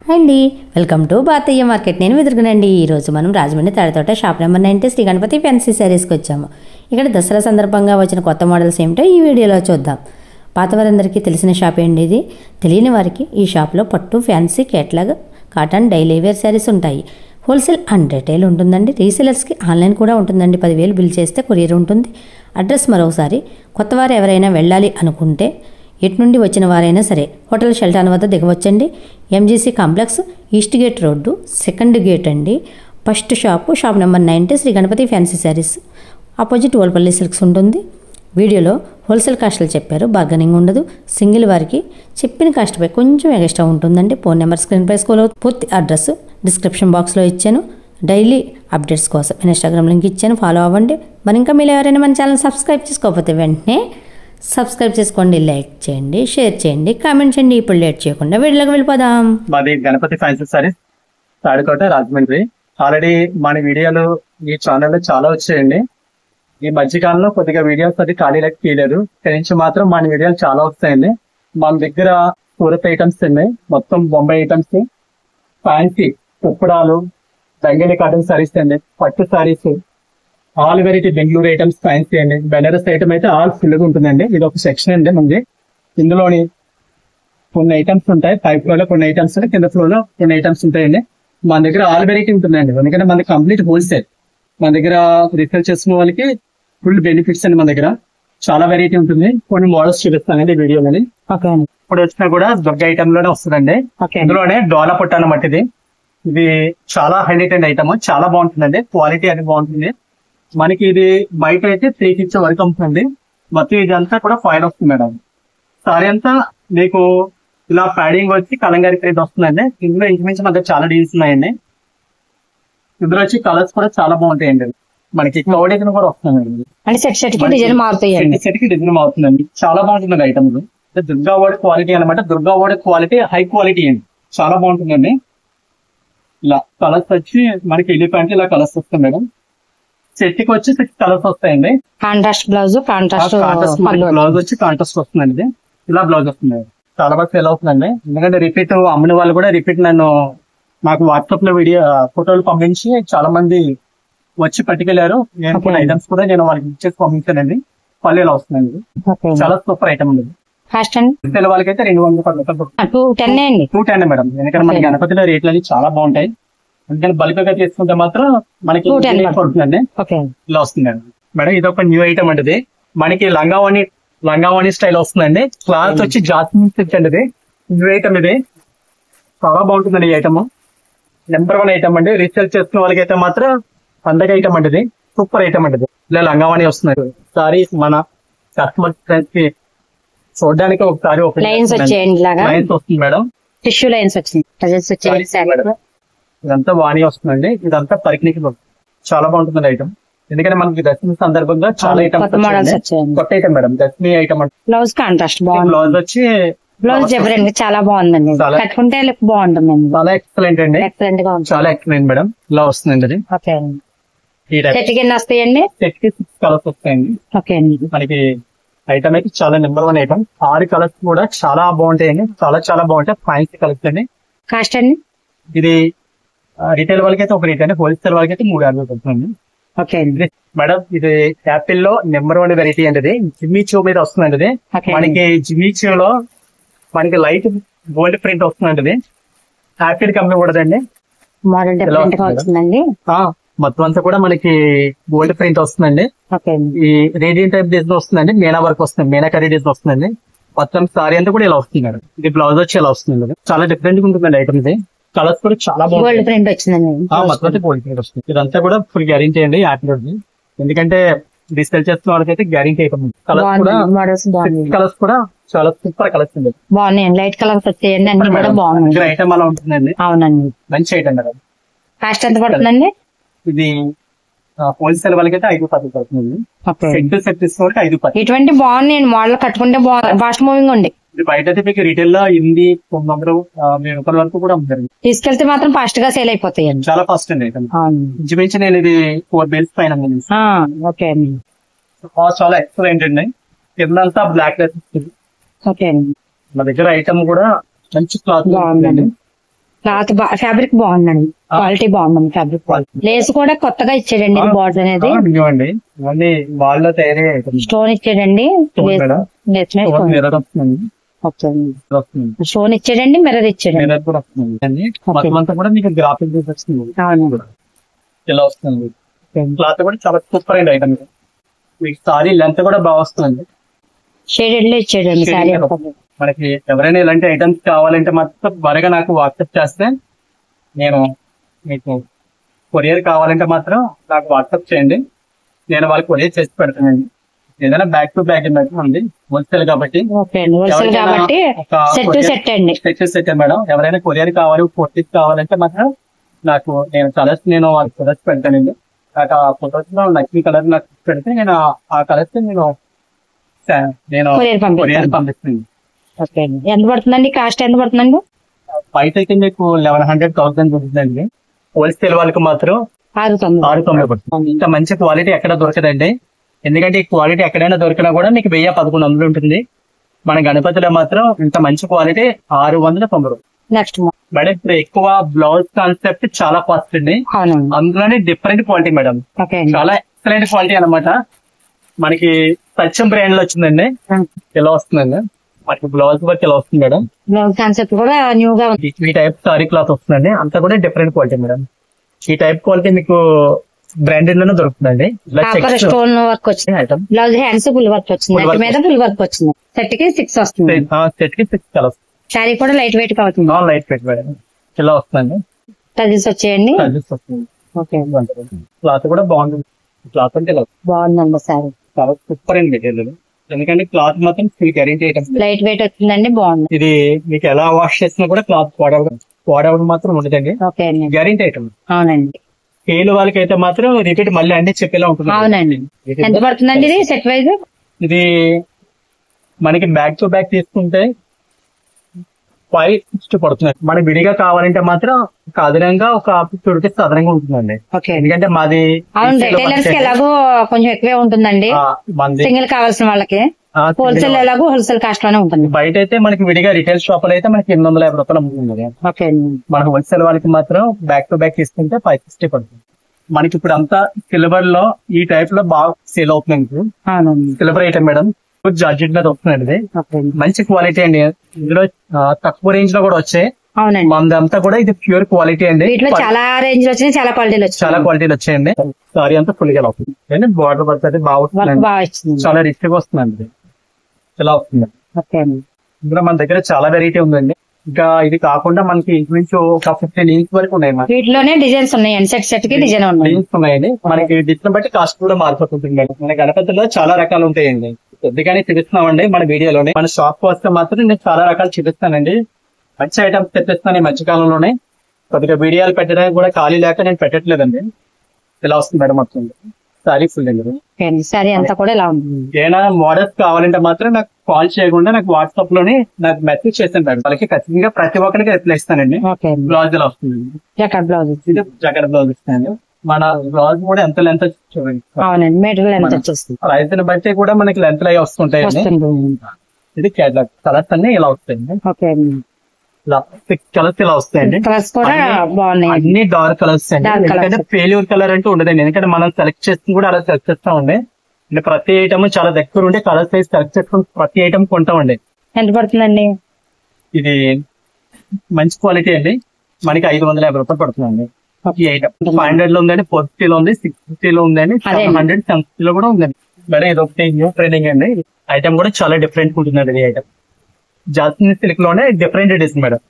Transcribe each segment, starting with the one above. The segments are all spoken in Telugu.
హాయ్ అండి, వెల్కమ్ టు భారతీయ మార్కెట్. నేను వెతుకునండి. ఈరోజు మనం Rajahmundry Tadithota shop number 90 Shri Ganapati fancy శారీస్కి వచ్చాము. ఇక్కడ దసరా సందర్భంగా వచ్చిన కొత్త మోడల్స్ ఏమిటో ఈ వీడియోలో చూద్దాం. పాతవారందరికీ తెలిసిన షాప్ అండి ఇది. తెలియని వారికి ఈ షాప్లో పట్టు, fancy, catalogue, cotton, daily wear sarees ఉంటాయి. హోల్సేల్ అండ్ రిటైల్ ఉంటుందండి. రీసేలర్స్కి ఆన్లైన్ కూడా ఉంటుందండి. 10,000 బిల్ చేస్తే కొరియర్ ఉంటుంది. అడ్రస్ మరోసారి, కొత్తవారు ఎవరైనా వెళ్ళాలి అనుకుంటే ఎటు నుండి వచ్చిన వారైనా సరే హోటల్ షెల్టాన్ వద్ద దిగవచ్చండి. MGC complex, east gate road, second gate అండి. First shop number 90 Shri Ganapati fancy sarees, opposite Olpalli silks ఉంటుంది. వీడియోలో హోల్సేల్ కాస్ట్లు చెప్పారు, బార్గెనింగ్ ఉండదు. సింగిల్ వారికి చెప్పిన కాస్ట్పై కొంచెం ఎక్స్ట్రా ఉంటుందండి. ఫోన్ నెంబర్ స్క్రీన్ పై స్కూల్, పూర్తి అడ్రస్ డిస్క్రిప్షన్ బాక్స్లో ఇచ్చాను. డైలీ అప్డేట్స్ కోసం ఇన్స్టాగ్రామ్ లింక్ ఇచ్చాను, ఫాలో అవ్వండి. మరి ఇంకా మీరు ఎవరైనా మన ఛానల్ సబ్స్క్రైబ్ చేసుకోకపోతే వెంటనే సబ్స్క్రైబ్ చేసుకోండి, లైక్ చేయండి, షేర్ చేయండి, కామెంట్ చేయండి. ఇప్పుడు లేట్ చేయకుండా వీడియోలోకి వెళ్ళిపోదాం. మాది గణపతి ఫ్యాన్సీ సారీస్, తాడికోట, రాజమండ్రి. ఆల్రెడీ మన వీడియోలు ఈ ఛానల్లో చాలా వచ్చాయండి. ఈ మధ్యకాలంలో కొద్దిగా వీడియోస్ అది ఖాళీలోకి తీయలేదు. ఇక్కడ నుంచి మాత్రం మన వీడియోలు చాలా వస్తాయండి. మన దగ్గర సూరత్ ఐటమ్స్ ఉన్నాయి, మొత్తం బొంబాయి ఐటమ్స్, ఫ్యాన్సీ కుప్పడాలు, రంగేలి కాటన్ సారీస్ అండి, పట్టు sarees, all variety Bengaluru items fancy అండి. బెనారస్ ఐటమ్ అయితే ఆల్ ఫుల్గా ఉంటుందండి. ఇది ఒక సెక్షన్ అండి మనది. ఇందులోని కొన్ని ఐటమ్స్ ఉంటాయి, పై ఫ్లోర్ లో కొన్ని ఐటమ్స్ ఉంటాయి, కింద ఫ్లోర్ లో కొన్ని ఐటమ్స్ ఉంటాయండి. మన దగ్గర ఆల్ వెరైటీ ఉంటుందండి, ఎందుకంటే మనది కంప్లీట్ హోల్సేల్. మన దగ్గర రీసేల్ చేసుకున్న వాళ్ళకి ఫుల్ బెనిఫిట్స్ అండి. మన దగ్గర చాలా వెరైటీ ఉంటుంది. కొన్ని మోడల్స్ చూపిస్తానండి ఈ వీడియోలోని. ఇప్పుడు వచ్చినా కూడా దుర్గ ఐటమ్ లోనే వస్తుందండి. ఇందులోనే డోలా పుట్ట అన్నమాట. ఇది చాలా హైలైట్ అండ్ ఐటమ్, చాలా బాగుంటుందండి. క్వాలిటీ అనేది బాగుంటుంది. మనకి ఇది బయట అయితే 350 వరకు అమ్ముతుంది. మొత్తం ఇదంతా కూడా ఫాయిల్ వస్తుంది మేడం. సారీ అంతా మీకు ఇలా ప్యాడింగ్ వచ్చి కలంగారి ప్రింట్ వస్తుందండి. ఇందులో ఇంచుమించు మన దగ్గర చాలా డీల్స్ ఉన్నాయండి. ఇందులో వచ్చి కలర్స్ కూడా చాలా బాగుంటాయండి. మనకి కౌడేకన్ కూడా వస్తుందండి. సెట్ కి డిజైన్ మారుతుందండి. చాలా బాగుంటుంది ఐటమ్. దుర్గా వాడి క్వాలిటీ అనమాట. దుర్గా వాడి క్వాలిటీ హై క్వాలిటీ అండి, చాలా బాగుంటుందండి. ఇలా కలర్స్ వచ్చి మనకి ఎలిఫెంట్ ఇలా కలర్స్ వస్తాయి మేడం. సెట్ కి వచ్చి 6 కలర్స్ వస్తాయండి. కాంట్రాస్ట్ బ్లౌజ్, బ్లౌజ్ వచ్చి కాంట్రాస్ట్ వస్తుందండి. ఇలా బ్లౌజ్ వస్తుంది. చాలా బాగా సేల్ అవుతుందండి. ఎందుకంటే రిపీట్ అమ్మిన వాళ్ళు కూడా రిపీట్ నన్ను నాకు వాట్సాప్ లో ఫోటోలు పంపించి చాలా మంది వచ్చి పట్టుకెళ్లారు. నేను కొన్ని ఐటమ్స్ కూడా నేను వాళ్ళకి ఇచ్చేసి పంపించానండి. పళ్ళు ఇలా వస్తుందండి. చాలా సూపర్ ఐటమ్ ఉంది. రిటైల్ వాళ్ళకైతే 210 మేడం. ఎందుకంటే మన గణపతిలో రేట్లు అనేవి చాలా బాగుంటాయి. అందుకని బల్క్ గా తీసుకుంటే మాత్రం మనకి ఉంటుందండి. ఇలా వస్తుందండి మేడం. ఇది ఒక న్యూ ఐటమ్ అండి. మనకి లంగావాణి స్టైల్ వస్తుందండి. క్లాత్ వచ్చి జాస్మిన్ సిల్క్ అండి. ఇది న్యూ ఐటమ్. ఇది చాలా బాగుంటుందండి. ఈ ఐటమ్ నెంబర్ 1 ఐటమ్ అండి. రీసేల్ చేసుకున్న వాళ్ళకి అయితే మాత్రం పండగ ఐటమ్ అండి. ఇది సూపర్ ఐటమ్ అండి. ఇలా లంగావాణి వస్తుంది. సారీ మన కస్టమర్ ఫ్రెండ్స్ కి చూడడానికి ఒకసారి లైన్స్ వస్తుంది మేడం. టిష్యూ లైన్స్ వచ్చింది. ఇదంతా వాణి వస్తుందండి. ఇదంతా పరికిణికి చాలా బాగుంటుంది ఐటమ్. ఎందుకంటే మనకి దశమి సందర్భంగా చాలా ఐటమ్స్ కొత్త ఐటమ్ మేడం. దశమి ఐటమ్ అంటే బ్లౌజ్ కాంట్రాస్ట్ బ్లౌజ్ వచ్చి బ్లౌజ్ డిఫరెంట్ చాలా బాగుందండి. కట్టుకుంటే బాగుంటుందండి. చాలా ఎక్సలెంట్ అండి. చాలా ఎక్సలెంట్ మేడం. ఇలా వస్తుందండి. అది సెట్ కింద వస్తాయండి. సెట్ కి 6 కలర్స్ వస్తాయండి. మనకి ఐటమ్ అయితే చాలా నెంబర్ 1 ఐటమ్. 6 కలర్స్ కూడా చాలా బాగుంటాయండి. చాలా బాగుంటాయి. ఫ్యాన్సీ కలర్స్ అండి. కాస్ట్ అండి ఇది రిటైల్ వాళ్ళకి అయితే ఒక రేట్ అండి. హోల్సేల్ వాళ్ళకి అయితే 350 పడుతుంది మేడం. ఇది యాపిల్ లో నెంబర్ 1 వెరైటీ అండి. ఇది జిమ్మిచో మీద వస్తుందండి. ఇది మనకి జిమ్మిచోలో మనకి లైట్ గోల్డ్ ప్రింట్ వస్తుందండి. ఇది యాపిల్ కంపెనీ కూడాదండి. మొత్తం అంతా కూడా మనకి గోల్డ్ ప్రింట్ వస్తుందండి. ఈ రేడియంట్ టైప్ డిజైన్ వస్తుందండి. మీనా వర్క్ వస్తుంది, మీనాకరీ డిజైన్ వస్తుందండి. మొత్తం సారీ అంతా కూడా ఇలా వస్తుంది మేడం. ఇది బ్లౌజ్ వచ్చి ఇలా వస్తుంది. చాలా డిఫరెంట్ గా ఉంటుందండి ఐటమ్. ఇది కలర్స్ కూడా చాలా బాగుంది. ప్రింట్ వచ్చిందండి. మొత్తం గోల్డ్ ప్రింట్ వస్తుంది. ఇదంతా కూడా ఫుల్ గ్యారెంటీ అండి యాపిల్. ఎందుకంటే రీసేల్ చేస్తున్న వాళ్ళకైతే గ్యారెంటీ ఐటమ్. కలర్స్ కూడా చాలా సూపర్ కలర్స్ అండి. బాగున్నాయి. లైట్ కలర్స్ వచ్చాయండి. అన్ని కూడా బాగున్నాయి. ఐటమ్ అలా ఉంటుందండి. అవునండి. మంచి ఐటమ్ మేడం. కాస్ట్ ఎంత పడుతుందండి? ఇది హోల్సేల్ వాళ్ళకైతే 510 పడుతుంది. సెట్ తీసుకోవడానికి 510. ఇటువంటి బాగున్నాయండి. మోడల్ కట్టుకుంటే బాగుంది. ఫాస్ట్ మూవింగ్ ఉంది. ఇది బయట అయితే మీకు రిటైల్ లో 800 వరకు కూడా అమ్ముతారు. తీసుకెళ్తే మాత్రం ఫాస్ట్ గా సేల్ అయిపోతాయండి. చాలా ఫాస్ట్ అండి. ఇంచుమించు నేను ఇది 4 బేల్స్ పైన ఓకే అండి. చాలా ఎక్సలెంట్ అండి. కిందంతా బ్లాక్ లెస్ వస్తుంది. ఓకే అండి. మా దగ్గర ఐటమ్ కూడా మంచి క్లాత్ బాగుందండి. క్లాత్ ఫ్యాబ్రిక్ బాగుందండి, క్వాలిటీ బాగుందండి. ఫ్యాబ్రిక్ లేస్ కూడా కొత్తగా ఇచ్చాడండి, బార్డర్ అనేది ఇవ్వండి. ఇవన్నీ వాళ్ళలో తయారీ స్టోన్ ఇచ్చాడండి, స్టోన్ ఇచ్చాడండి, మిర్రర్ ఇచ్చాడండి. మిర్రర్ కూడా వస్తుంది. మొత్తం అంతా కూడా మీకు గ్రాఫిక్ వస్తుంది. ఇలా వస్తుంది. క్లాత్ కూడా చాలా సూపర్ అండి ఐటమ్. మీకు సారీ లెంత్ కూడా బాగా వస్తుంది. షేడెడ్ లో ఇచ్చాడండి సారీ. మనకి ఎవరైనా ఇలాంటి ఐటమ్స్ కావాలంటే మాత్రం త్వరగా నాకు వాట్సాప్ చేస్తే, నేను మీకు కొరియర్ కావాలంటే మాత్రం నాకు వాట్సాప్ చేయండి, నేను వాళ్ళకి కొరియర్ చేసి పెడతానండి. ఏదైనా బ్యాక్ టు బ్యాక్ ఉంది, హోల్సేల్ కాబట్టి సెట్ మేడం. ఎవరైనా కొరియర్ కావాలి, ఫోటోస్ కావాలంటే మాత్రం నాకు నేను కలర్స్ వాళ్ళకి కలర్స్ పెడతానండి. నాకు ఆ ఫొటోస్ లో నచ్చిన కలర్ నాకు పెడితే నేను ఆ కలర్స్ నేను కొరియర్ పంపిస్తాను. ఎంత పడుతుందండి, కాస్ట్ ఎంత పడుతుందండి? బయట అయితే మీకు 1100-1000 పడుతుందండి. హోల్సేల్ వాళ్ళకి మాత్రం 690 పడుతుంది. ఇంత మంచి క్వాలిటీ ఎక్కడ దొరకదండి. ఎందుకంటే ఈ క్వాలిటీ ఎక్కడైనా దొరికినా కూడా మీకు 1000-1100 ఉంటుంది. మన గణపతిలో మాత్రం ఇంత మంచి క్వాలిటీ 690. నెక్స్ట్ మేడం ఇప్పుడు ఎక్కువ బ్లౌజ్ కాన్సెప్ట్ చాలా కాస్ట్ అండి. అందులోనే డిఫరెంట్ క్వాలిటీ మేడం, చాలా ఎక్సలెంట్ క్వాలిటీ అన్నమాట. మనకి సత్యం బ్రాండ్ లో వచ్చిందండి. ఇలా వస్తుందండి మనకి బ్లౌజ్ వర్క్ ఇలా వస్తుంది మేడం. బ్లౌజ్ కాన్సెప్ట్ కూడా న్యూ గా ఉంది. ఈ టైప్ సారీ క్లాత్ వస్తుందండి, అంతా కూడా డిఫరెంట్ క్వాలిటీ మేడం. ఈ టైప్ క్వాలిటీ మీకు బ్రాండెడ్ లోనే దొరుకుతుందండి. స్టోన్ వర్క్ వచ్చింది item. Blouse hands full work వచ్చింది, మీద ఫుల్ వర్క్ వచ్చింది. సెట్ కి 6 వస్తుంది. సెట్ కి 6 కలర్స్. శారీ కూడా లైట్ వెయిట్ గా అవుతుంది. లైట్ వెయిట్ మేడం, ఇలా వస్తుందండి. టజిల్స్ వచ్చేయండి. క్లాత్ కూడా బాగుంటుంది. క్లాత్ అంటే బాగుందండి సారీ, చాలా సూపర్ అండి మెటీరియల్. ఎందుకంటే క్లాత్ మాత్రం full guarantee item, light weight వచ్చిందండి, బాగుంది. ఇది మీకు ఎలా వాష్ చేసినా కూడా క్లాత్ వాడవడం మాత్రం ఉండదండి, గ్యారెంటీ ఐటమ్. అవునండి. పేలు వాళ్ళకి అయితే మాత్రం రిపీట్ మళ్ళీ అన్ని చెప్పేలా ఉంటుంది. అవునండి. ఎంత పడుతుందండి ఇది సెట్ వైజ్? ఇది మనకి బ్యాక్ టు బ్యాక్ తీసుకుంటే 560 పడుతుంది. మనకి విడిగా కావాలంటే మాత్రం అదనంగా ఒక 50 రూపీస్ అదనంగా ఉంటుందండి. ఎందుకంటే మాది ఎలాగో కొంచెం ఎక్కువే ఉంటుందండి సింగిల్ కావాల్సిన వాళ్ళకి. హోల్సేల్ ఎలాగో హోల్సేల్ కాస్ట్ లోనే ఉంటుంది. బయట అయితే మనకి విడిగా రిటైల్ షాప్ లో అయితే మనకి 850 రూపాయలు అమ్ముతుంది. మన హోల్సేల్ వాళ్ళకి మాత్రం బ్యాక్ టు బ్యాక్ తీసుకుంటే 560 పడుతుంది. మనకి ఇప్పుడు అంతా సిల్వర్ లో ఈ టైప్ లో బాగా సేల్ అవుతుంది. సిల్వర్ ఐటమ్ మేడం, జార్జెట్ మీద వస్తుందండి. మంచి క్వాలిటీ అండి. ఇందులో తక్కువ రేంజ్ లో కూడా వచ్చాయి. మందంతా కూడా ఇది ప్యూర్ క్వాలిటీ అండి. చాలా రేంజ్ లో వచ్చినాయి, చాలా క్వాలిటీలు వచ్చాయండి. సారీ అంతా ఫుల్ గా అవుతుంది. బార్డర్ వర్క్ అయితే బాగుంటుంది, చాలా రిచ్ గా వస్తుందండి. ఇలా వస్తుంది. ఇందులో మన దగ్గర చాలా వెరైటీ ఉందండి. ఇంకా ఇది కాకుండా మనకి ఇంచుమించు ఒక 15 ఇంచ్ వరకు ఉన్నాయి. వీటిలోనే డిజైన్స్ ఉన్నాయి, సెట్ కి డిజైన్ ఉన్నాయండి. మనకి డిజైన్ బట్టి కాస్ట్ కూడా మారిపోతుంది. మన గణపతిలో చాలా రకాలు ఉంటాయండి, కొద్దిగానే చూపిస్తున్నామండి మన వీడియోలోనే. మన షాప్ వస్తే మాత్రం నేను చాలా రకాలు చూపిస్తానండి. మంచి ఐటమ్స్ తెప్పిస్తాను ఈ మధ్యకాలంలోనే. కొద్దిగా వీడియోలు పెట్టడానికి కూడా ఖాళీ లేక నేను పెట్టట్లేదండి. ఇలా వస్తుంది మేడం మొత్తం సారీ ఫుల్ అండి. సారీ అంతా కూడా ఇలా ఉంది. ఏమైనా మోడల్స్ కావాలంటే మాత్రం నాకు కాల్ చేయకుండా నాకు వాట్సాప్ లోనే నాకు మెసేజ్ చేస్తాను మేడం. వాళ్ళకి ఖచ్చితంగా ప్రతి ఒక్కరికి రిప్లై ఇస్తానండి. బ్లౌజ్ ఇలా వస్తుందండి, జకాట్ బ్లౌజ్ ఇస్తాను. మన బ్లౌజ్ కూడా ఎంత లెంత్ చూడండి. అవునండి, మెటీరియల్ ఎంత వచ్చేస్తుంది. రైతుని బట్టి కూడా మనకి లెంత్ అవి వస్తుంటాయండి. ఇది కేటలాగ్ కలర్స్ అన్ని ఇలా వస్తాయండి. ఇలా 6 కలర్స్ ఇలా వస్తాయండి. అన్ని డార్క్ కలర్స్ అండి. ఎందుకంటే ఫెయిల్యూర్ కలర్ అంటూ ఉండదండి. ఎందుకంటే మనం సెలెక్ట్ చేస్తుంది కూడా అలా సెలెక్ట్ చేస్తామండి. అంటే ప్రతి ఐటమ్ చాలా దగ్గర ఉండి కలర్ సైజ్ సెలెక్ట్ చేసుకుని ప్రతి ఐటమ్ కొంటామండి. ఎంత పడుతుందండి? ఇది మంచి క్వాలిటీ అండి. మనకి 550 రూపాయలు పడుతుందండి. ఈ ఐటమ్ 500 లో ఉందండి, 450 లో ఉంది, 650 లో ఉందండి, 700, 750 లో కూడా ఉందండి. మేడం ఇది ఒకటి న్యూ ట్రైనింగ్ అండి. ఐటమ్ కూడా చాలా డిఫరెంట్ ఉంటుందండి. ఈ ఐటమ్ జాస్మిన్ సిల్క్ లోనే డిఫరెంట్ ఎడిషన్ మేడం.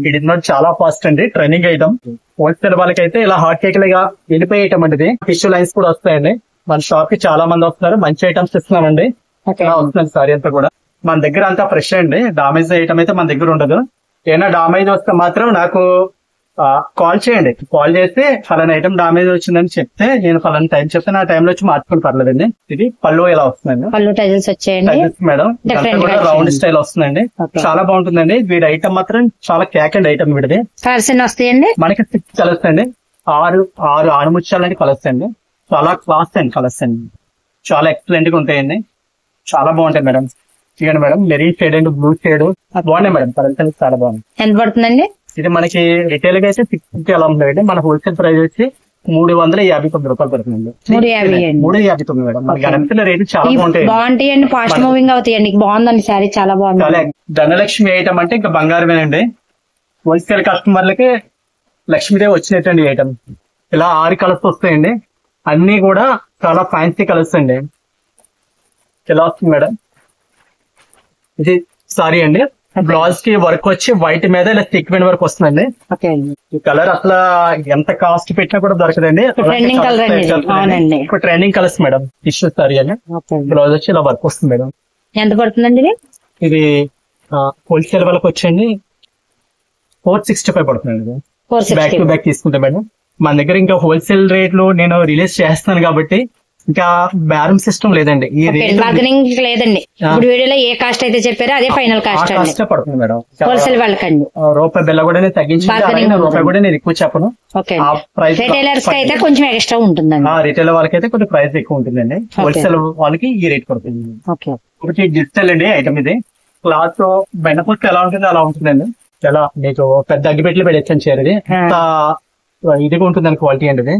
ఇది చాలా ఫాస్ట్ అండి, ట్రైనింగ్ ఐటమ్. హోల్సేల్ వాళ్ళకైతే ఇలా హాట్ కేక్ లాగా వెళ్ళిపోయే ఐటమ్ అండి. టిష్యూ లైన్స్ కూడా వస్తాయండి. మన షాప్ కి చాలా మంది వస్తున్నారు, మంచి ఐటమ్స్ ఇస్తున్నామండి. వస్తుంది సారీ అంతా కూడా మన దగ్గర అంతా ఫ్రెష్ అండి. డామేజ్ ఐటమ్ అయితే మన దగ్గర ఉండదు. ఏమైనా డామేజ్ వస్తే మాత్రం నాకు కాల్ చేయండి. కాల్ చేస్తే ఫలానా ఐటమ్ డామేజ్ వచ్చిందని చెప్తే నేను ఫలానా టైం చెప్తే ఆ టైంలో వచ్చి మార్చుకుని పర్లేదండి. ఇది పళ్ళు ఇలా వస్తుందండి, పళ్ళు టైల్స్ వచ్చాయండి మేడం. కూడా రౌండ్ స్టైల్ వస్తుందండి, చాలా బాగుంటుందండి. వీడి ఐటమ్ మాత్రం చాలా క్యాక్ అండ్ ఐటమ్. వీడిది కలర్స్ వస్తాయండి. మనకి 6 కలర్స్ అండి, 6 ఆణిముత్యాలని కలర్స్ అండి. చాలా క్లాస్ అండి కలర్స్ అండి, చాలా ఎక్సలెంట్ గా ఉంటాయండి, చాలా బాగుంటాయి మేడం. చూడండి మేడం, మెరీ షేడ్ అండ్ బ్లూ షేడ్ బాగున్నాయి మేడం. కలర్స్ చాలా బాగుంది. ఎంత పడుతుందండి? ఇది మనకి రిటైల్ గా అయితే 650 అలా ఉందండి. మన హోల్సేల్ ప్రైస్ వచ్చి 359 రూపాయలు పడుతుందండి. 350 అండి. 359 మేడం. మనకి గణపతిలో రేట్లు చాలా బాగుంటాయి. బాగుంటాయండి, ఫాస్ట్ మూవింగ్ అవుతాయండి. బాగుందండి శారీ, చాలా బాగుంది. చాలా ధనలక్ష్మి ఐటమ్ అంటే ఇంకా బంగారమేనండి. హోల్సేల్ కస్టమర్లకి లక్ష్మీదేవి వచ్చినట్టండి ఐటమ్. ఇలా 6 కలర్స్ వస్తాయండి. అన్ని కూడా చాలా ఫ్యాన్సీ కలర్స్ అండి. ఇలా వస్తుంది మేడం. ఇది సారీ అండి. బ్లౌజ్ కి వర్క్ వచ్చి వైట్ మీద ఇలా సీక్వెంట్ వర్క్ వస్తుందండి. ఓకే అండి. ఈ కలర్ అసలు ఎంత కాస్ట్ పెట్టినా కూడా దొరకదండి. ట్రెండింగ్ కలర్ అండి ఇది. అవునండి. ఇప్పుడు trending colours madam. Tissue sorry అని ఓకే అండి. బ్లౌజ్ వచ్చి ఇలా వర్క్ వస్తుంది మేడం. ఎంత పడుతుందండి ఇది? ఇది హోల్సేల్ వాళ్ళకి వచ్చండి 465 పడుతుందండి. బ్యాక్ 460. టు బ్యాక్ తీసుకుంటే మేడం. మన దగ్గర ఇంకా హోల్సేల్ రేట్లు నేను రిలీజ్ చేస్తాను కాబట్టి ఇంకా బేరం సిస్టమ్ లేదండి. ఈ రేట్ బార్గెనింగ్ లేదండి. ఇప్పుడు వీడియోలో ఏ కాస్ట్ అయితే చెప్పారో అదే ఫైనల్ కాస్ట్ అండి. కాస్ట్ పడుతుంది మేడం. హోల్సేల్ వాళ్ళకండి. రూపాయి బిల్ల కూడా నేను తగ్గించి Bargaining రూపాయి కూడా నేను ఎక్కువ చెప్పను. ఓకే ఆ ప్రైస్ రిటైలర్స్ కి అయితే కొంచెం ఎక్స్ట్రా ఉంటుందండి. రిటైల్ వాళ్ళకి అయితే కొంచెం ప్రైస్ ఎక్కువ ఉంటుందండి. హోల్సేల్ వాళ్ళకి ఈ రేట్ పడుతుంది. ఓకే. ఒకటి డిజిటల్ అండి ఐటమ్ ఇది. క్లాత్ బెండపూర్తి ఎలా ఉంటుందో అలా ఉంటుందండి. ఎలా మీకు పెద్ద అగ్గిపెట్లు పెట్టచ్చు చీర ఇది. అంత ఇదిగా ఉంటుందండి క్వాలిటీ అండి ఇది.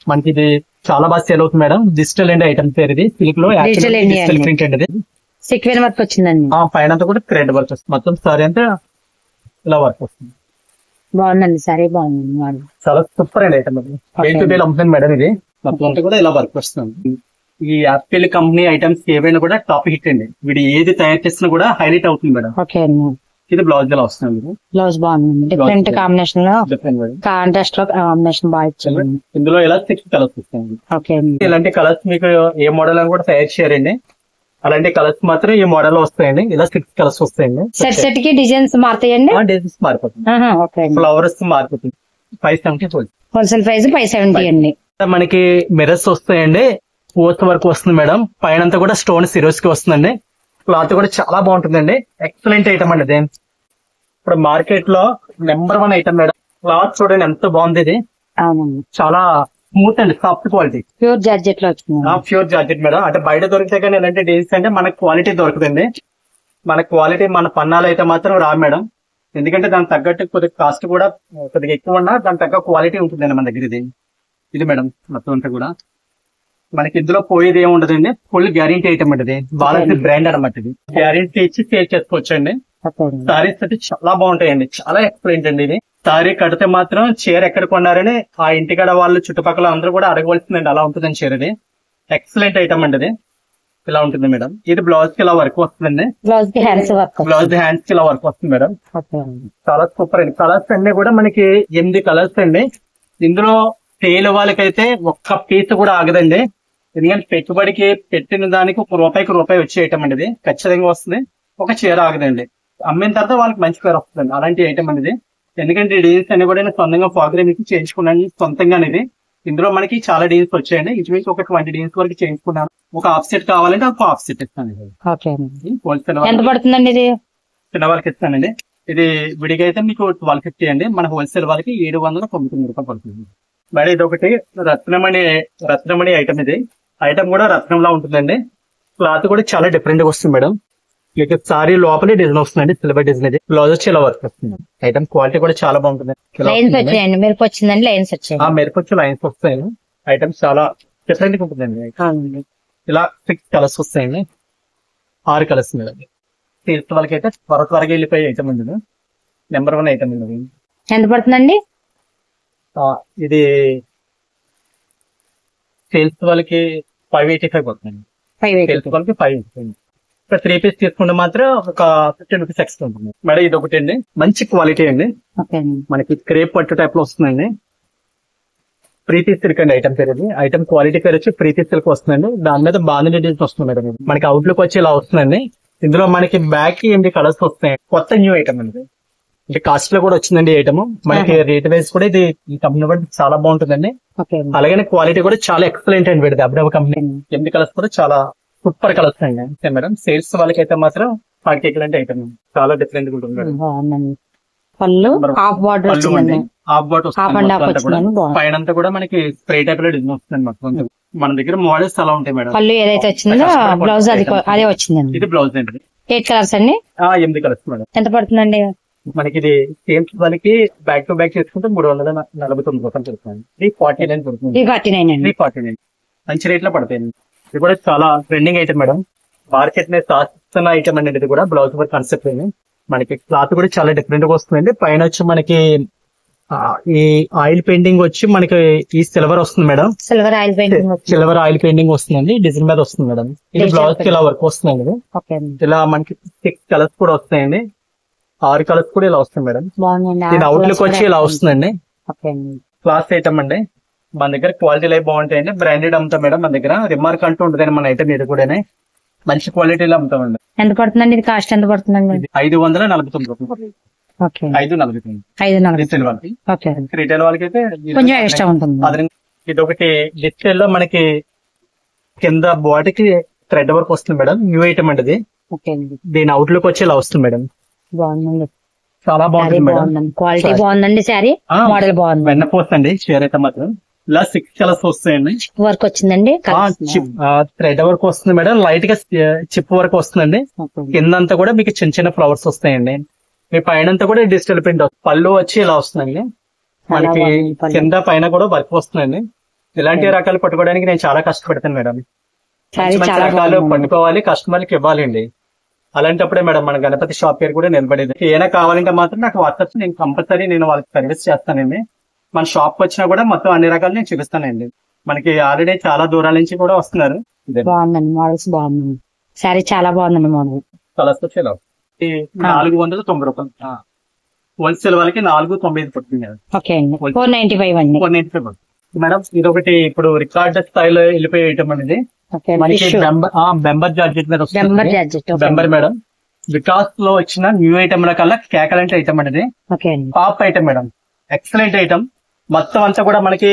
మనకి ఇది చాలా బాగా సేల్ అవుతుంది మేడం. డిజిటల్ అండి ఐటమ్ పేరు ఇది. సిల్క్ లో Digital అండి డిజిటల్ అది. ప్రింట్ అండి ఇది. సిక్వెన్ వర్క్ వచ్చిందండి. పైన అంతా కూడా థ్రెడ్ వర్క్ వస్తుంది. మొత్తం సారీ అంతా ఇలా వర్క్ వస్తుంది. బాగుందండి, సరే బాగుంది. చాలా సూపర్ అండి ఐటమ్ అది. Okay. 8 వేలు అమ్ముతుంది మేడం ఇది. మొత్తం అంతా కూడా ఇలా వర్క్ వస్తుంది. ఈ యాపిల్ కంపెనీ ఐటమ్స్ ఏవైనా కూడా టాప్ హిట్ అండి. వీడు ఏది తయారు చేసినా కూడా హైలైట్ అవుతుంది మేడం. ఓకే అండి. ఇది బ్లౌజ్ ఇలా వస్తుంది. బ్లౌజ్ బాగుందండి. Different Blouse. కాంబినేషన్ లో, డిఫరెంట్ మేడం. కాంట్రాస్ట్ లో కాంబినేషన్ బాగా ఇచ్చింది. ఇందులో ఇలా 6 కలర్స్ వస్తాయండి. ఓకే అండి. ఇలాంటి కలర్స్ మీకు ఏ మోడల్ అని కూడా తయారు చేయారండి. అలాంటి కలర్స్ మాత్రం ఈ మోడల్ లో వస్తాయండి. ఇలా 6 కలర్స్ వస్తాయండి. సెట్ సెట్ కి డిజైన్స్ మారుతాయండి. డిజైన్స్ మారిపోతుంది. ఓకే అండి. ఫ్లవర్స్ మారిపోతుంది. 570 హోల్సేల్ ప్రైస్ 570 అండి. మనకి మిర్రర్స్ వస్తాయండి. పోస్ట్ వర్క్ వస్తుంది మేడం. పైన అంతా కూడా స్టోన్ సిరోస్ కి వస్తుందండి. క్లాత్ కూడా చాలా బాగుంటుందండి. ఎక్సలెంట్ ఐటమ్ అండి ఇది. ఇప్పుడు మార్కెట్ లో నెంబర్ 1 ఐటమ్ మేడం. క్లాత్ చూడండి ఎంత బాగుంది ఇది. అవునండి. చాలా స్మూత్ అండి, సాఫ్ట్ క్వాలిటీ. ప్యూర్ జార్జెట్ లో వచ్చింది. Pure georgette madam. అంటే బయట దొరికితే కానీ ఇలాంటి డిజైన్స్ అంటే మనకు క్వాలిటీ దొరుకుతుంది. మన క్వాలిటీ మన పన్నాలు అయితే మాత్రం రా మేడం. ఎందుకంటే దానికి తగ్గట్టు కొద్దిగా కాస్ట్ కూడా కొద్దిగా ఎక్కువ ఉన్నా దాని తగ్గ క్వాలిటీ ఉంటుందండి మన దగ్గర. ఇది మేడం మొత్తం అంతా కూడా మనకి ఇందులో పోయేది ఏమి ఉండదండి. ఫుల్ గ్యారెంటీ ఐటమ్ అండి ఇది. బాలాజీ బ్రాండ్ అనమాట ఇది. గ్యారెంటీ ఇచ్చి సేల్ చేసుకోవచ్చండి. ఓకే అండి. సారీస్ అయితే చాలా బాగుంటాయండి. చాలా ఎక్సలెంట్ అండి ఇది. సారీ కడితే మాత్రం చీర ఎక్కడ కొన్నారని ఆ ఇంటికాడ వాళ్ళు చుట్టుపక్కల అందరూ కూడా అడగవలసిందండి. అలా ఉంటుందండి చీర ఇది. ఎక్సలెంట్ ఐటమ్ అండి ఇది. ఇలా ఉంటుంది మేడం. ఇది బ్లౌజ్ కి ఇలా వర్క్ వస్తుందండి. బ్లౌజ్ కి హ్యాండ్స్ వర్క్. బ్లౌజ్ హ్యాండ్స్ కి ఇలా వర్క్ వస్తుంది మేడం. ఓకే అండి. చాలా సూపర్ అండి. కలర్స్ అన్ని కూడా మనకి 8 కలర్స్ అండి. ఇందులో సేల్ వాళ్ళకైతే ఒక్క పీస్ కూడా ఆగదండి. ఎందుకంటే పెట్టుబడికి పెట్టిన దానికి రూపాయి వచ్చే ఐటమ్ అండి ఇది. ఖచ్చితంగా వస్తుంది. ఒక చీర ఆగదండి. అమ్మిన తర్వాత వాళ్ళకి మంచి పేరు వస్తుందండి. అలాంటి ఐటమ్ అనేది. ఎందుకంటే ఈ డిజైన్స్ అన్ని కూడా నేను సొంతంగా ప్రోగ్రామ్ చేయించుకున్నాను సొంతంగా అనేది. ఇందులో మనకి చాలా డిజైన్స్ వచ్చాయండి. ఇంచుమించు ఒక 20 డిజైన్స్ వరకు చేయించుకున్నాను. ఒక హాఫ్ సెట్ కావాలంటే ఒక హాఫ్ సెట్ ఇస్తాను. ఓకే అండి. హోల్సేల్ ఎంత పడుతుందండి ఇది? చిన్న వాళ్ళకి ఇస్తానండి. ఇది విడిగా అయితే మీకు 1250 అండి. మన హోల్సేల్ వాళ్ళకి 799 రూపాయలు పడుతుంది. మరి ఇది ఒకటి రత్నమణి ఐటమ్ ఇది. ఐటమ్ కూడా రత్నంలా ఉంటుందండి. క్లాత్ కూడా చాలా డిఫరెంట్ గా వస్తుంది మేడం. మీకు సారీ లోపలే డిజైన్ వస్తుందండి. సిల్వర్ డిజైన్ ఇది. బ్లౌజ్ వచ్చి ఇలా వర్క్ వస్తుంది. ఐటమ్ క్వాలిటీ కూడా చాలా బాగుంటుంది. లైన్స్ వచ్చాయండి. మెరుపు వచ్చిందండి. లైన్స్ వచ్చాయి. మెరుపొచ్చి లైన్స్ వస్తాయి. ఐటమ్ చాలా డిఫరెంట్ గా ఉంటుందండి. ఇలా 6 కలర్స్ వస్తాయండి. 6 కలర్స్ మేడం. సేల్స్ వాళ్ళకి అయితే త్వరగా వెళ్ళిపోయే ఐటమ్ ఉంది. నెంబర్ 1 ఐటమ్ ఉంది. ఎంత పడుతుందండి? ఇది సేల్స్ వాళ్ళకి 585 పడుతుంది. 580. సేల్స్ వాళ్ళకి 585. ఇప్పుడు 3 పీస్ తీసుకుంటే మాత్రం ఒక 15 రూపీస్ ఎక్స్ట్రా ఉంటుంది మేడం. ఇది ఒకటి అండి. మంచి క్వాలిటీ అండి. ఓకే అండి. మనకి క్రేప్ పట్టు టైప్ లో వస్తుందండి. ప్రీతి సిల్క్ అండి ఐటమ్ పేరు ఇది. ఐటమ్ క్వాలిటీ పేరు వచ్చి ప్రీతి సిల్క్ వస్తుందండి. దాని మీద బాంధని డిజైన్ వస్తుంది మేడం. మనకి అవుట్లుక్ వచ్చి ఇలా వస్తుందండి. ఇందులో మనకి బ్యాక్ 8 కలర్స్ వస్తాయి. కొత్త న్యూ ఐటమ్ అండి. అంటే కాస్ట్ లో కూడా వచ్చిందండి ఐటమ్. మనకి రేట్ వైజ్ కూడా ఇది ఈ కంపెనీ కూడా చాలా బాగుంటుందండి. ఓకే. అలాగే క్వాలిటీ కూడా చాలా ఎక్సలెంట్ అండి వీడిది. అబ్డవ్ కంపెనీ 8 కలర్స్ కూడా చాలా సూపర్ కలర్స్ అండి. అంతే మేడం. సేల్స్ వాళ్ళకి అయితే మాత్రం వాటికి ఎక్సలెంట్ ఐటమ్ చాలా డిఫరెంట్ గా ఉంటుంది మేడం. బాగుందండి. పళ్ళు హాఫ్ బార్డర్ వచ్చిందండి. హాఫ్ బాట్ హాఫ్ అండ్ హాఫ్ వచ్చిందండి. బాగుంది. పైన అంతా కూడా మనకి స్ప్రే టైప్ లో డిజైన్ వస్తుంది మొత్తం. మన దగ్గర మోడల్స్ అలా ఉంటాయి మేడం. పళ్ళు ఏదైతే వచ్చిందో బ్లౌజ్ అదే వచ్చిందండి. ఇది బ్లౌజ్ అండి. 8 కలర్స్ అండి. 8 కలర్స్ మేడం. ఎంత పడుతుందండి? మనకి ఇది సేమ్ వాళ్ళకి బ్యాక్ టు బ్యాక్ చేసుకుంటే 349 రూపాయలు పడుతుంది. 349 పడుతుంది. 349 అండి. 349 మంచి రేట్ లో పడతాయి. ఇది కూడా చాలా ట్రెండింగ్ ఐటమ్ మేడం. మార్కెట్ మీద సాస్తున్న ఐటమ్ అండి. ఇది కూడా బ్లౌజ్ వర్క్ కాన్సెప్ట్ అండి. మనకి క్లాత్ కూడా చాలా డిఫరెంట్ గా వస్తుందండి. పైన వచ్చి మనకి ఈ ఆయిల్ పెయింటింగ్ వచ్చి మనకి ఈ సిల్వర్ వస్తుంది madam. Silver oil painting. Silver oil painting వస్తుందండి. డిజైన్ మీద వస్తుంది మేడం. ఇది బ్లౌజ్ కి ఇలా వర్క్ వస్తుందండి. ఇది ఓకే అండి. ఇలా మనకి 6 కలర్స్ కూడా వస్తాయండి. 6 కలర్స్ కూడా ఇలా వస్తాయి మేడం. బాగుందండి. దీని అవుట్లుక్ వచ్చి ఇలా వస్తుందండి. ఓకే అండి. క్లాస్ ఐటమ్ అండి. మన దగ్గర క్వాలిటీ లైఫ్ బాగుంటాయండి. బ్రాండెడ్ అమ్ముతాం మేడం. మన దగ్గర రిమార్క్ అంటూ ఉంటుందండి మన ఐటమ్ ఇది కూడా. మంచి క్వాలిటీలో అమ్ముతామండి. ఎంత పడుతుందండి ఇది? కాస్ట్ ఎంత పడుతుందండి? ఇది 549 రూపాయలు. ఓకే. 549. 549. రీటైల్ వాళ్ళకి. ఓకే. రీటైల్ వాళ్ళకి అయితే కొంచెం ఎక్స్ట్రా ఉంటుంది. ఇది ఒకటి డిజిటల్ లో మనకి కింద బాడీకి థ్రెడ్ వర్క్ వస్తుంది మేడం. న్యూ ఐటమ్ అండి ఇది. ఓకే అండి. దీని అవుట్లుక్ వచ్చి ఇలా వస్తుంది మేడం. బాగుందండి. చాలా బాగుంటుంది మేడం. క్వాలిటీ బాగుందండి. శారీ మోడల్ బాగుంది. వెన్నపోస్ అండి. షేర్ అయితే మాత్రం ఇలా 6 కలర్స్ వస్తాయండి. వర్క్ వచ్చిందండి. థ్రెడ్ వర్క్ వస్తుంది మేడం. లైట్ గా చిప్ వర్క్ వస్తుందండి. కిందంతా కూడా మీకు చిన్న చిన్న ఫ్లవర్స్ వస్తాయండి. మీ పైన అంతా కూడా డిజిటల్ ప్రింట్ వస్తుంది. పళ్ళు వచ్చి ఇలా వస్తుందండి. మనకి కింద పైన కూడా వర్క్ వస్తుందండి. ఇలాంటి రకాలు పట్టుకోవడానికి నేను చాలా కష్టపడతాను మేడం. మంచి రకాలు పట్టుకోవాలి, కస్టమర్కి ఇవ్వాలండి. అలాంటప్పుడే మేడం మన గణపతి షాప్ పేరు కూడా నిలబడేది. ఏమైనా కావాలంటే మాత్రం నాకు వాట్సాప్ నేను కంపల్సరీ నేను వాళ్ళకి సర్వీస్ చేస్తానండి. మన షాప్ వచ్చినా కూడా మొత్తం అన్ని రకాలు నేను చూపిస్తానండి. మనకి ఆల్రెడీ చాలా దూరాల నుంచి కూడా వస్తున్నారు. బాగుందండి. మోడల్స్ బాగుంది. శారీ చాలా బాగుందండి. మోడల్ కలర్స్ వచ్చేలా 490 రూపాయలు. హోల్సేల్ వాళ్ళకి 495 పడుతుంది. ఓకే అండి. 495 అండి. 495 పడుతుంది మేడం. ఇది ఒకటి ఇప్పుడు రికార్డ్ స్థాయిలో వెళ్ళిపోయే ఐటమ్ అనేది. మనకి బెంబర్ జార్జెట్ మీద వస్తుంది. బెంబర్ మేడం. వికాస్ లో వచ్చిన న్యూ ఐటమ్ రకాల కేకలంటే ఐటమ్ అనేది. Top item madam. Excellent item. మొత్తం అంతా కూడా మనకి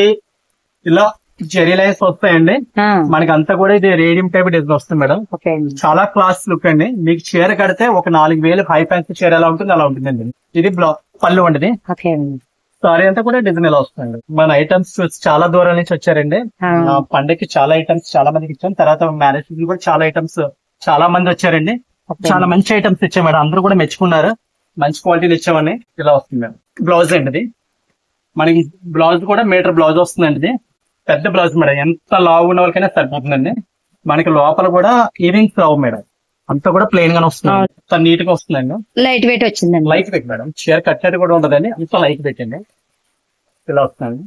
ఇలా జెరీ లైన్స్ వస్తాయండి. మనకి అంతా కూడా ఇది రేడియం టైప్ డిజైన్ వస్తుంది మేడం. చాలా క్లాస్ లుక్ అండి. మీకు చీర కడితే ఒక 4000 హై ఫ్యాన్సీ చీర ఎలా ఉంటుంది అలా ఉంటుందండి. ఇది పళ్ళు అండి. సారీ అంతా కూడా డిజైన్ ఎలా వస్తుందండి. మన ఐటమ్స్ చాలా దూరం నుంచి వచ్చారండి. పండగకి చాలా ఐటమ్స్ చాలా మందికి ఇచ్చాం. తర్వాత మ్యారేజ్ కూడా చాలా ఐటమ్స్ చాలా మంది వచ్చారండి. చాలా మంచి ఐటమ్స్ ఇచ్చాం మేడం. అందరూ కూడా మెచ్చుకున్నారు. మంచి క్వాలిటీలు ఇచ్చామని. ఇలా వస్తుంది మేడం. బ్లౌజ్ అండి ఇది. మనకి బ్లౌజ్ కూడా మీటర్ బ్లౌజ్ వస్తుందండి. ఇది పెద్ద బ్లౌజ్ మేడం. ఎంత లావు ఉన్న వాళ్ళకైనా సరిపోతుందండి. మనకి లోపల కూడా ఈవినింగ్స్ రావు మేడం. అంతా కూడా ప్లెయిన్ గానే వస్తుంది. అంత నీట్ గా వస్తుందండి. లైట్ వెయిట్ వచ్చిందండి. Light weight madam. చీర కట్టేది కూడా ఉండదండి. అంత లైట్ వెయిట్ అండి. ఇలా వస్తుందండి.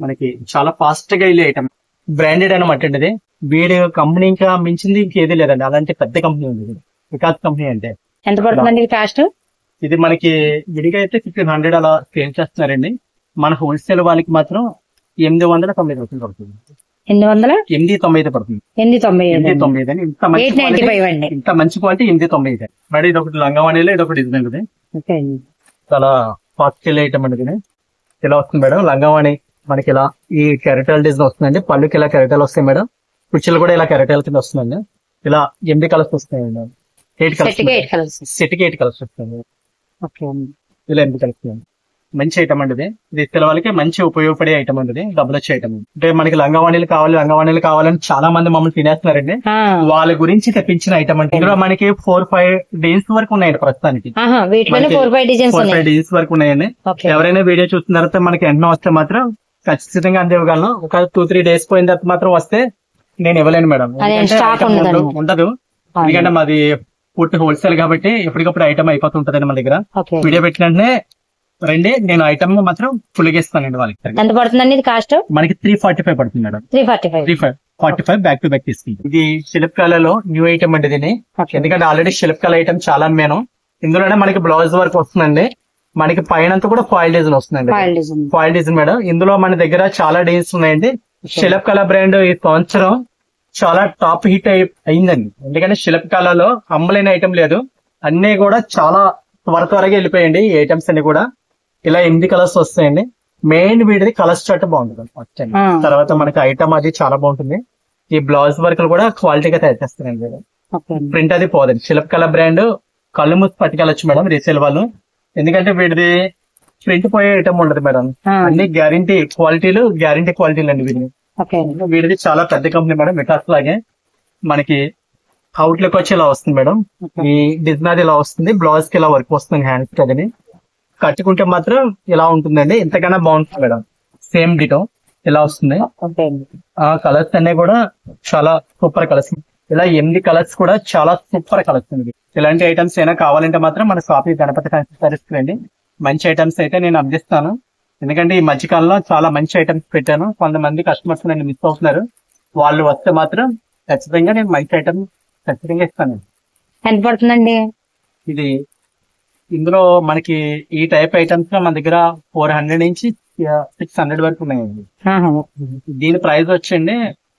మనకి చాలా ఫాస్ట్ గా వెళ్ళే ఐటమ్. బ్రాండెడ్ అనమాట అండి. ఇది వీడి కంపెనీ ఇంకా మించింది ఇంకేది లేదండి. అలాంటి పెద్ద కంపెనీ ఉంది వికాస్ కంపెనీ అంటే. ఎంత పడుతుందండి కాస్ట్? ఇది మనకి విడిగా అయితే 1500 అలా సేల్ చేస్తున్నారండి. మన హోల్సేల్ వాళ్ళకి మాత్రం 890 రూపాయలు పడుతుంది. 890 పడుతుంది. 890 అని. ఇంత మంచి క్వాలిటీ 890. మరి ఇది ఒకటి లంగావాణిలో ఇది ఒకటి డిజైన్ ఇది. చాలా ఫాస్ట్ ఐటమ్ అండి. ఇలా వస్తుంది మేడం. లంగావాణి మనకి ఇలా ఈ కెరటాల డిజైన్ వస్తుందండి. పళ్ళుకి ఇలా కెరటాలు వస్తాయి మేడం. కుర్చీలు కూడా ఇలా కెరటాల కింద వస్తుందండి. ఇలా 8 కలర్స్ వస్తాయండి. 8 కలర్స్. సెట్కి 8 కలర్స్ వస్తాయండి. ఇలా 8 కలర్స్. మంచి ఐటమ్ అండి. ఇది వాళ్ళకి మంచి ఉపయోగపడే ఐటమ్ అండి. డబ్బులు వచ్చే ఐటమ్ అంటే మనకి లంగావాణిలు కావాలని చాలా మంది మమ్మల్ని తినేస్తున్నారండి. వాళ్ళ గురించి తెప్పించిన ఐటమ్ అంటే ఇందులో మనకి 4-5 డేస్ వరకు ఉన్నాయండి ప్రస్తుతానికి. 4-5 డేస్ వరకు ఉన్నాయండి. ఎవరైనా వీడియో చూసిన తర్వాత మనకి ఎన్నో వస్తే మాత్రం ఖచ్చితంగా అందివ్వగలను. ఒక 2-3 డేస్ పోయిన తర్వాత మాత్రం వస్తే నేను ఇవ్వలేను మేడం. ఉండదు. ఎందుకంటే మాది పూర్తి హోల్సేల్ కాబట్టి ఎప్పటికప్పుడు ఐటమ్ అయిపోతుంటదండి మన దగ్గర. వీడియో పెట్టినంటే రండి, నేను ఐటమ్ మాత్రం ఫుల్ గా ఇస్తానండి వాళ్ళకి. ఎంత పడుతుందండి కాస్ట్? మనకి 345 పడుతుంది మేడం. 345 బ్యాక్ టు బ్యాక్ తీసుకుంది. ఇది శిల్పకళలో న్యూ ఐటమ్ అండి దీన్ని. ఎందుకంటే ఆల్రెడీ శిల్పకళ ఐటమ్ చాలా నేను. ఇందులోనే మనకి బ్లౌజ్ వర్క్ వస్తుందండి. మనకి పైన కూడా ఫాయిల్ డిజైన్ వస్తుందండి. Foil design madam. ఇందులో మన దగ్గర చాలా డిజైన్స్ ఉన్నాయండి. శిల్పకళ బ్రాండ్ ఈ సంవత్సరం చాలా టాప్ హిట్ అయిందండి. ఎందుకంటే శిల్పకళలో అమ్మలేని ఐటమ్ లేదు. అన్ని కూడా చాలా త్వరగా వెళ్ళిపోయండి ఈ ఐటమ్స్ అన్ని కూడా. ఇలా 8 కలర్స్ వస్తాయండి. మెయిన్ వీడిది కలర్ చార్ట్ బాగుంటుంది. తర్వాత మనకి ఐటమ్ అది చాలా బాగుంటుంది. ఈ బ్లౌజ్ వర్క్ కూడా క్వాలిటీగా తయారు చేస్తారండి. ప్రింట్ అది పోదండి. శిల్పకళ బ్రాండ్ కళ్ళు మూసి పట్టుకెళ్ళొచ్చు మేడం రీసేల్ వాళ్ళు. ఎందుకంటే వీడిది ప్రింట్ పోయే ఐటమ్ ఉండదు మేడం. అన్ని గ్యారంటీ క్వాలిటీలు అండి వీడిని. వీడిది చాలా పెద్ద కంపెనీ మేడం. వికాస్ లాగే మనకి అవుట్లుక్ వచ్చి ఇలా వస్తుంది మేడం. ఈ డిజైన్ ఇలా వస్తుంది, బ్లౌజ్ కి ఇలా వర్క్ వస్తుంది హ్యాండ్స్ కి. అది కట్టుకుంటే మాత్రం ఇలా ఉంటుందండి, ఇంతకన్నా బాగుంటుంది మేడం. సేమ్ డిటో ఇలా వస్తుంది. ఓకే అండి. ఆ కలర్స్ అన్ని కూడా చాలా సూపర్ కలర్స్. ఇలా 8 కలర్స్ కూడా చాలా సూపర్ కలర్స్ అండి. ఇలాంటి ఐటమ్స్ అయినా కావాలంటే మాత్రం మన షాప్ గణపతి ఫ్యాన్సీ సారీస్ రండి. మంచి ఐటమ్స్ అయితే నేను అందిస్తాను. ఎందుకంటే ఈ మధ్యకాలంలో చాలా మంచి ఐటమ్స్ పెట్టాను. కొంతమంది కస్టమర్స్ నన్ను మిస్ అవుతున్నారు. వాళ్ళు వస్తే మాత్రం ఖచ్చితంగా నేను మంచి ఐటమ్ ఖచ్చితంగా ఇస్తాను. ఎంత పడుతుందండి? ఇది ఇందులో మనకి ఈ టైప్ ఐటమ్స్ లో మన దగ్గర 400 నుంచి 600 వరకు ఉన్నాయండి. ఆహా. దీని ప్రైస్ వచ్చండి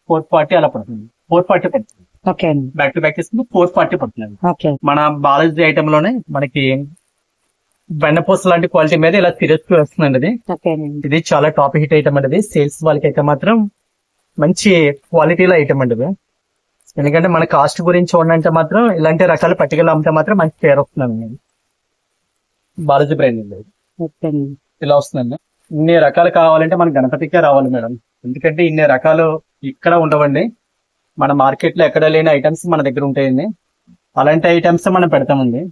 440 అలా పడుతుంది. 440 పడుతుంది. ఓకే అండి. బ్యాక్ టు బ్యాక్ ఇస్తుంది 440 పడుతుంది. ఓకే. మన బాలాజీ ఐటమ్ లోనే మనకి బెండపూస లాంటి క్వాలిటీ మీద ఇలా సీరియస్ వస్తుందండి. అది ఓకే అండి. ఇది చాలా టాప్ హిట్ ఐటమ్ అండి. సేల్స్ వాళ్ళకి అయితే మాత్రం మంచి క్వాలిటీలో ఐటమ్ అండి ఇది. ఎందుకంటే మన కాస్ట్ గురించి చూడండి మాత్రం ఇలాంటి రకాల పట్టికలు అమ్మితే మాత్రం మంచి పేరు వస్తుందండి. బాలాజీ బ్రాండ్ అండి. ఓకే అండి. ఇలా వస్తుందండి. ఇన్ని రకాలు కావాలంటే మన గణపతికే రావాలి మేడం. ఎందుకంటే ఇన్ని రకాలు ఇక్కడ ఉండవండి. మన మార్కెట్ లో ఎక్కడ లేని ఐటమ్స్ మన దగ్గర ఉంటాయండి. అలాంటి ఐటమ్స్ మనం పెడతామండి.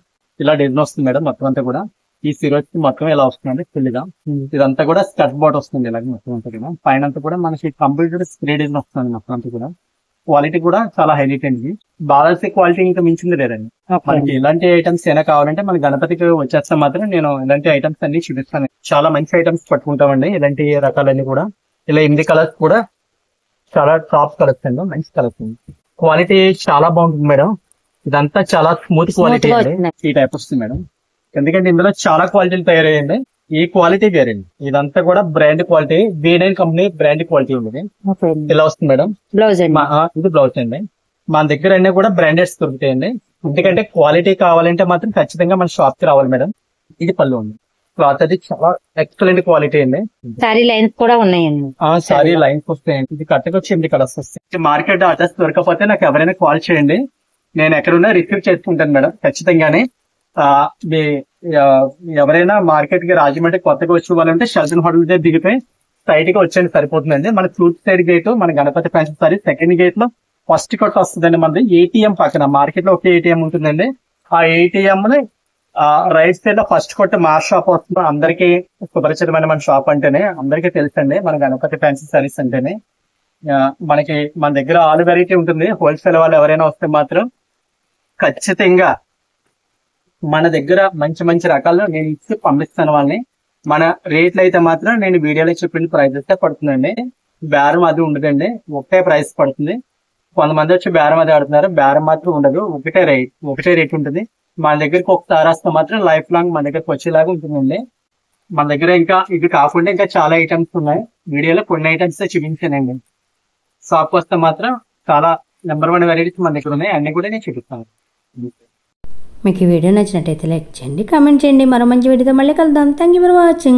ఇలా డిజైన్ వస్తుంది మేడం. మొత్తం అంతా కూడా ఈ సిరోజ్ మొత్తం ఇలా వస్తుందండి ఫుల్గా. ఇదంతా కూడా స్కర్ట్ బాట్ వస్తుంది ఇలాగ మొత్తం అంతా కూడా. పైన అంతా కూడా మనకి కంప్లీట్ స్ప్రే డిజైన్ వస్తుంది మొత్తం అంతా కూడా. క్వాలిటీ కూడా చాలా హైలైట్ అండి. బాలాజీ క్వాలిటీ ఇంకా మించింది లేదండి. మనకి ఇలాంటి ఐటమ్స్ ఏమైనా కావాలంటే మన గణపతికి వచ్చేస్తే మాత్రం నేను ఇలాంటి ఐటమ్స్ అన్ని చూపిస్తాను. చాలా మంచి ఐటమ్స్ పట్టుకుంటామండి. ఇలాంటి రకాలన్నీ కూడా ఇలా 8 కలర్స్ కూడా చాలా టాప్ కలర్స్ అండి. మంచి కలర్స్ అండి. క్వాలిటీ చాలా బాగుంటుంది మేడం. ఇదంతా చాలా స్మూత్ క్వాలిటీ గా అండి. వస్తుంది. ఈ టైప్ వస్తుంది మేడం. ఎందుకంటే ఇందులో చాలా క్వాలిటీలు తయారయ్యండి. ఈ క్వాలిటీ వేరండి. ఇదంతా కూడా brand quality, V9 company brand quality ఉంది. ఓకే అండి. ఇలా వస్తుంది మేడం. బ్లౌజ్ అండి. ఇది బ్లౌజ్ అండి. మన దగ్గర అన్ని కూడా బ్రాండెడ్స్ దొరుకుతాయండి. ఎందుకంటే క్వాలిటీ కావాలంటే మాత్రం ఖచ్చితంగా మన షాప్ కి రావాలి మేడం. ఇది పళ్ళు ఉంది. క్లాత్ అది చాలా ఎక్సలెంట్ క్వాలిటీ అండి. సారీ లైన్స్ కూడా ఉన్నాయండి. సారీ లైన్స్ వస్తాయండి. ఇది కట్టగా వచ్చి 8 కలర్స్ వస్తాయి. మార్కెట్ అడ్రస్ దొరకకపోతే నాకు ఎవరైనా కాల్ చేయండి. నేను ఎక్కడున్నా రిసీవ్ చేసుకుంటాను మేడం ఖచ్చితంగానే. ఎవరైనా మార్కెట్ కి రాజమండ్రి కొత్తగా వచ్చే వాళ్ళంటే షెల్టన్ హోటల్ దగ్గర దిగితే సైడ్ గా వచ్చేది సరిపోతుందండి. మన ఫ్రూట్ సైడ్ గేట్ మన Ganapati fancy sari second gate లో ఫస్ట్ కొట్ట వస్తుందండి. మనది ATM పక్కన మార్కెట్ లో ఒక ATM ఉంటుందండి. ఆ ATM ని రైట్ సైడ్ లో ఫస్ట్ కొట్ట మా షాప్ వస్తుంది. అందరికీ సుపరిచితమైన మన షాప్ అంటేనే అందరికీ తెలుసండి మన గణపతి ఫ్యాన్సీ సారీస్ అంటేనే. మనకి మన దగ్గర ఆల్ వెరైటీ ఉంటుంది. హోల్సేల్ వాళ్ళు ఎవరైనా వస్తే మాత్రం ఖచ్చితంగా మన దగ్గర మంచి మంచి రకాలు నేను ఇచ్చి పంపిస్తాను వాళ్ళని. మన రేట్లు అయితే మాత్రం నేను వీడియోలో చెప్పిన ప్రైస్ అయితే పడుతుందండి. బేరం అది ఉండదండి. ఒకటే ప్రైస్ పడుతుంది. కొంతమంది వచ్చి బేరం అది ఆడుతున్నారు. బేరం మాత్రం ఉండదు. ఒకటే రేట్ ఉంటుంది. మన దగ్గరికి ఒకసారి వస్తే మాత్రం లైఫ్ లాంగ్ మన దగ్గరకు వచ్చేలాగా ఉంటుందండి. మన దగ్గర ఇంకా ఇది కాకుండా ఇంకా చాలా ఐటమ్స్ ఉన్నాయి. వీడియోలో కొన్ని ఐటమ్స్ చూపించానండి. షాప్ వస్తే మాత్రం చాలా నెంబర్ 1 వెరైటీస్ మన దగ్గర ఉన్నాయి. అన్ని కూడా నేను చూపిస్తాను. మీకు ఈ వీడియో నచ్చినట్టయితే లైక్ చేయండి, కామెంట్ చేయండి. మరో మంచి వీడియోతో మళ్ళీ కలుద్దాం. Thank you for watching.